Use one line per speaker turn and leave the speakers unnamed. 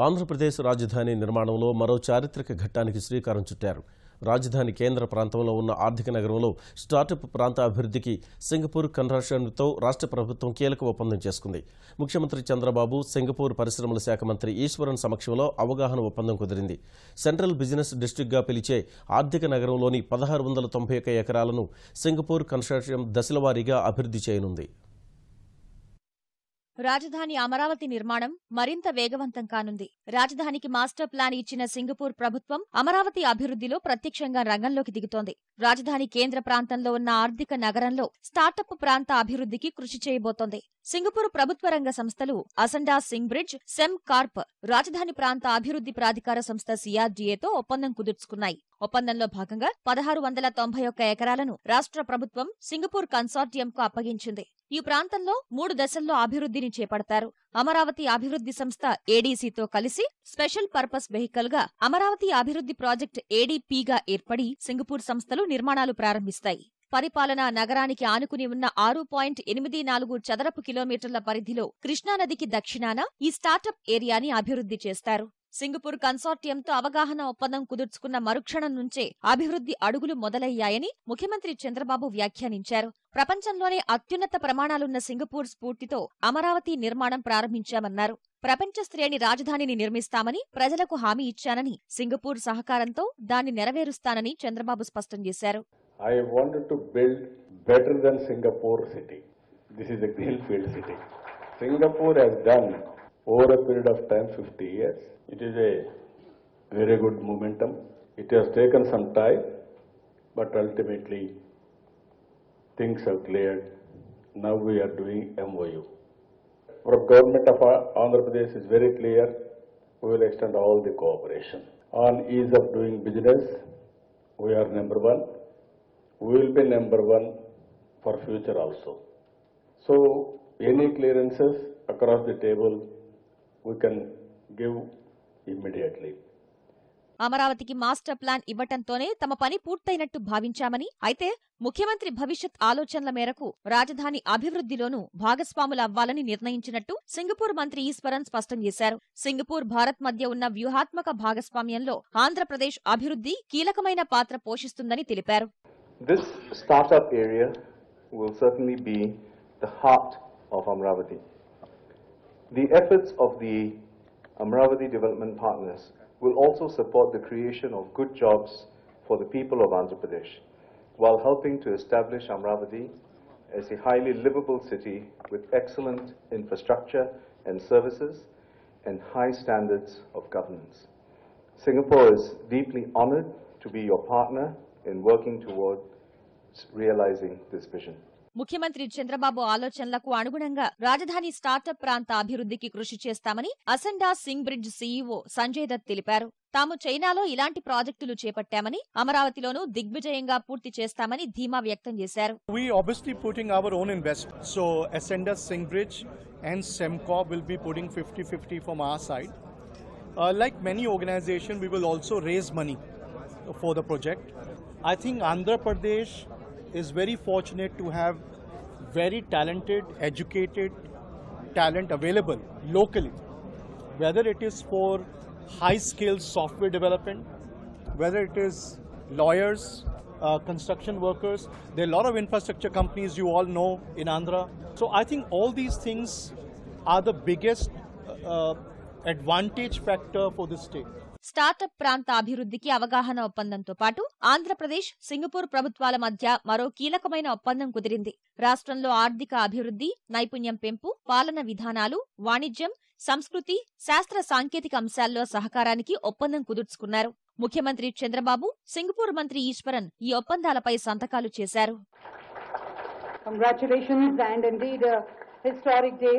ఆంధ్రప్రదేశ్ రాజధాని నిర్మాణంలో మరో చారిత్రక ఘట్టానికి శ్రీకారం చుట్టారు. రాజధాని కేంద్ర ప్రాంతంలో ఉన్న ఆర్థిక నగరంలో స్టార్టప్ ప్రాంత అభివృద్ధికి సింగపూర్ కన్సార్టియంతో రాష్ట్ర ప్రభుత్వం కీలక ఒప్పందం చేసుకుంది. ముఖ్యమంత్రి చంద్రబాబు, సింగపూర్ పరిశ్రమల శాఖ మంత్రి ఈశ్వరన్ సమక్షంలో అవగాహన ఒప్పందం కుదిరింది. సెంట్రల్ బిజినెస్ డిస్ట్రిక్ట్గా పిలిచే ఆర్థిక నగరంలోని 1691 ఎకరాలను సింగపూర్ కన్సార్టియం దశలవారీగా అభివృద్ధి చేయనుంది.
రాజధాని అమరావతి నిర్మాణం మరింత వేగవంతం కానుంది. రాజధానికి మాస్టర్ ప్లాన్ ఇచ్చిన సింగపూర్ ప్రభుత్వం అమరావతి అభివృద్ధిలో ప్రత్యక్షంగా రంగంలోకి దిగుతోంది. రాజధాని కేంద్ర ప్రాంతంలో ఉన్న ఆర్థిక నగరంలో స్టార్టప్ ప్రాంత అభివృద్ధికి కృషి చేయబోతోంది. సింగపూర్ ప్రభుత్వ రంగ సంస్థలు అసెండా సింగ్ బ్రిడ్జ్, సెమ్ కార్ప్, రాజధాని ప్రాంత అభివృద్ధి ప్రాధికార సంస్థ CRDAతో ఒప్పందం కుదుర్చుకున్నాయి. ఒప్పందంలో భాగంగా 1691 ఎకరాలను రాష్ట్ర ప్రభుత్వం సింగపూర్ కన్సార్టియంకు అప్పగించింది. ఈ ప్రాంతంలో 3 దశల్లో అభివృద్ధిని చేపడతారు. అమరావతి అభివృద్ధి సంస్థ ADCతో కలిసి స్పెషల్ పర్పస్ వెహికల్ గా అమరావతి అభివృద్ధి ప్రాజెక్ట్ ADPగా ఏర్పడి సింగపూర్ సంస్థలు నిర్మాణాలు ప్రారంభిస్తాయి. పరిపాలనా నగరానికి ఆనుకుని ఉన్న 6.84 చదరపు కిలోమీటర్ల పరిధిలో కృష్ణానదికి దక్షిణాన ఈ స్టార్టప్ ఏరియాని అభివృద్ధి చేస్తారు. సింగపూర్ కన్సార్టియంతో అవగాహన ఒప్పందం కుదుర్చుకున్న మరుక్షణం నుంచే అభివృద్ధి అడుగులు మొదలయ్యాయని ముఖ్యమంత్రి చంద్రబాబు వ్యాఖ్యానించారు. ప్రపంచంలోనే అత్యున్నత ప్రమాణాలున్న సింగపూర్ స్ఫూర్తితో అమరావతి నిర్మాణం ప్రారంభించామన్నారు. ప్రపంచ శ్రేణి రాజధానిని నిర్మిస్తామని ప్రజలకు హామీ ఇచ్చానని, సింగపూర్ సహకారంతో దాన్ని నెరవేరుస్తానని చంద్రబాబు స్పష్టం చేశారు.
I wanted to build better than Singapore city. This is a greenfield city. Singapore has done over a period of time 50 years. It is a very good momentum. It has taken some time, but ultimately things have cleared. Now we are doing MOU. Our government of Andhra Pradesh is very clear. We will extend all the cooperation. On ease of doing business, we are number one. We will be number one for future also. So any clearances across the table we can give immediately.
అమరావతికి master plan ఇవ్వటంతోనే తమ పని పూర్తయినట్టు భావించామని, అయితే ముఖ్యమంత్రి భవిష్యత్ ఆలోచనల మేరకు రాజధాని అభివృద్ధిలోనూ భాగస్వాములవ్వాలని నిర్ణయించినట్టు Singapore మంత్రి ఈశ్వరన్ స్పష్టం చేశారు. సింగపూర్, భారత్ మధ్య ఉన్న వ్యూహాత్మక భాగస్వామ్యంలో ఆంధ్రప్రదేశ్ అభివృద్ధి కీలకమైన పాత్ర పోషిస్తుందని తెలిపారు.
This startup area will certainly be the heart of Amravati. The efforts of the Amravati development partners will also support the creation of good jobs for the people of Andhra Pradesh, while helping to establish Amravati as a highly livable city with excellent infrastructure and services and high standards of governance. Singapore is deeply honored to be your partner in working towards realizing this vision.
ముఖ్యమంత్రి చంద్రబాబు ఆలోచనలకు అనుగుణంగా రాజధాని startup ప్రాంత అభివృద్ధికి కృషి చేస్తామని అసెండా Singh bridge CEO Sanjay Dutt తెలిపారు. తాము చైనాలో ఇలాంటి ప్రాజెక్టులు చేపట్టామని, అమరావతిలోనూ దిగ్విజయంగా పూర్తి చేస్తామని ధీమా వ్యక్తం చేశారు.
We obviously putting our own investment. So Ascenda Singh Bridge and Semcorp will be putting 50-50 from our side. Like many organizations, we will also raise money for the project. I think Andhra Pradesh is very fortunate to have very talented, educated talent available locally, whether it is for high-skilled software development, whether it is lawyers, construction workers. There are a lot of infrastructure companies you all know in Andhra. So I think all these things are the biggest advantage factor for the state.
Startup ప్రాంత అభివృద్ధికి అవగాహన ఒప్పందంతో పాటు Andhra Pradesh, Singapore ప్రభుత్వాల మధ్య మరో కీలకమైన ఒప్పందం కుదిరింది. రాష్ట్రంలో ఆర్థిక అభివృద్ధి, నైపుణ్యం పెంపు, పాలన విధానాలు, వాణిజ్యం, సంస్కృతి, శాస్త్ర సాంకేతిక అంశాల్లో సహకారానికి ఒప్పందం కుదుర్చుకున్నారు. ముఖ్యమంత్రి చంద్రబాబు, సింగపూర్ మంత్రి ఈశ్వరన్ ఈ ఒప్పందాలపై సంతకాలు చేశారు.
Congratulations, and indeed a historic day.